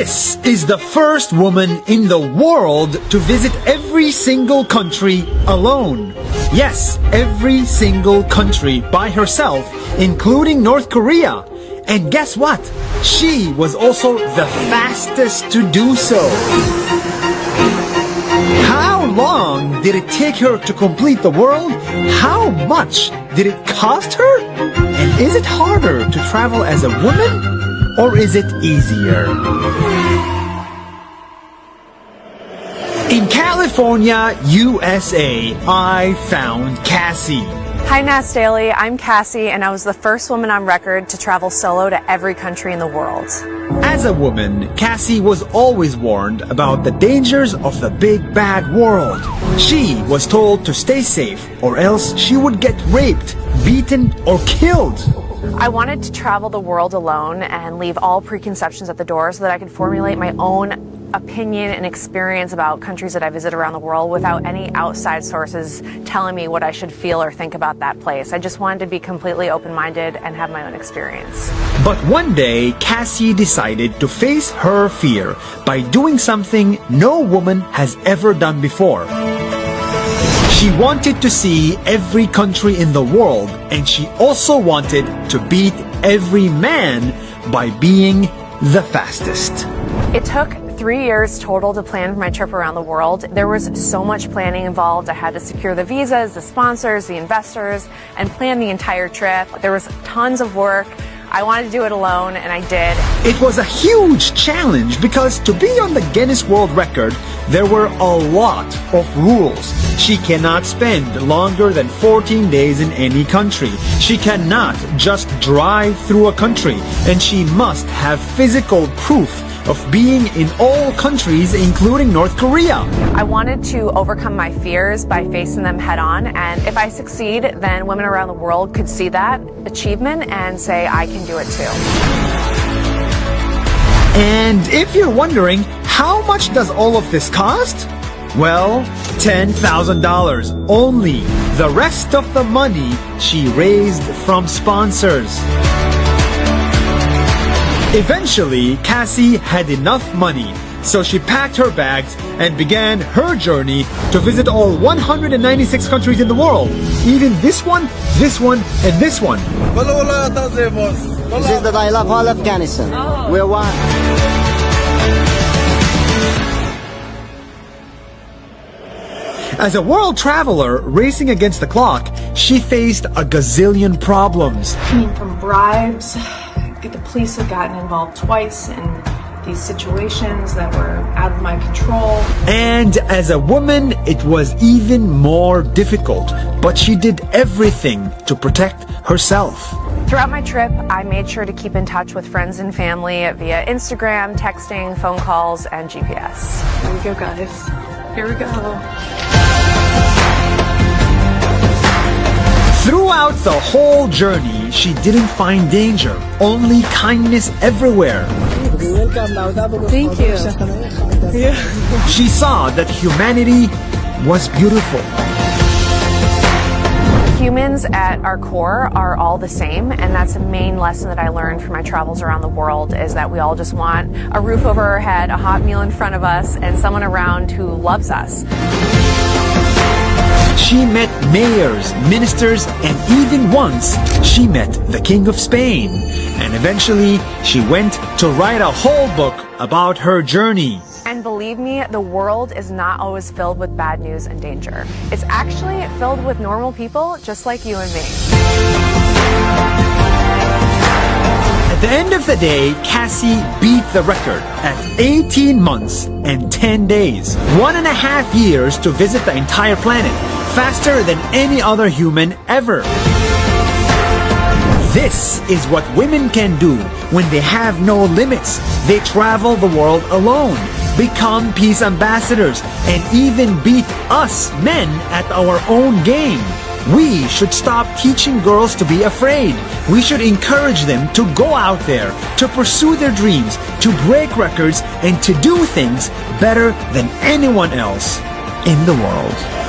This is the first woman in the world to visit every single country alone. Yes, every single country by herself, including North Korea. And guess what? She was also the fastest to do so. How long did it take her to complete the world? How much did it cost her? And is it harder to travel as a woman? Or is it easier? In California, USA, I found Cassie. Hi, Nas Daily. I'm Cassie, and I was the first woman on record to travel solo to every country in the world. As a woman, Cassie was always warned about the dangers of the big bad world. She was told to stay safe, or else she would get raped, beaten, or killed. I wanted to travel the world alone and leave all preconceptions at the door so that I could formulate my own opinion and experience about countries that I visit around the world without any outside sources telling me what I should feel or think about that place. I just wanted to be completely open-minded and have my own experience. But one day, Cassie decided to face her fear by doing something no woman has ever done before. She wanted to see every country in the world, and she also wanted to beat every man by being the fastest. It took 3 years total to plan my trip around the world. There was so much planning involved. I had to secure the visas, the sponsors, the investors, and plan the entire trip. There was tons of work. I wanted to do it alone, and I did. It was a huge challenge because to be on the Guinness World Record, there were a lot of rules. She cannot spend longer than 14 days in any country. She cannot just drive through a country, and she must have physical proof of being in all countries, including North Korea. I wanted to overcome my fears by facing them head on, and if I succeed, then women around the world could see that achievement and say, I can do it too. And if you're wondering, how much does all of this cost? Well, $10,000 only. The rest of the money she raised from sponsors. Eventually, Cassie had enough money, so she packed her bags and began her journey to visit all 196 countries in the world, even this one, and this one. This is the I love all Afghanistan. We're one. As a world traveler racing against the clock, she faced a gazillion problems. From bribes, the police have gotten involved twice in these situations that were out of my control. And as a woman, it was even more difficult, but she did everything to protect herself. Throughout my trip, I made sure to keep in touch with friends and family via Instagram, texting, phone calls, and GPS. Here we go, guys. Here we go. Throughout the whole journey, she didn't find danger, only kindness everywhere. Thank you. Yeah. She saw that humanity was beautiful. Humans at our core are all the same, and that's the main lesson that I learned from my travels around the world, is that we all just want a roof over our head, a hot meal in front of us, and someone around who loves us. She met mayors, ministers, and even once she met the King of Spain. And eventually she went to write a whole book about her journey. And believe me, the world is not always filled with bad news and danger. It's actually filled with normal people just like you and me. At the end of the day, Cassie beat the record at 18 months and 10 days. 1.5 years to visit the entire planet, faster than any other human ever. This is what women can do when they have no limits. They travel the world alone, become peace ambassadors, and even beat us men at our own game. We should stop teaching girls to be afraid. We should encourage them to go out there, to pursue their dreams, to break records, and to do things better than anyone else in the world.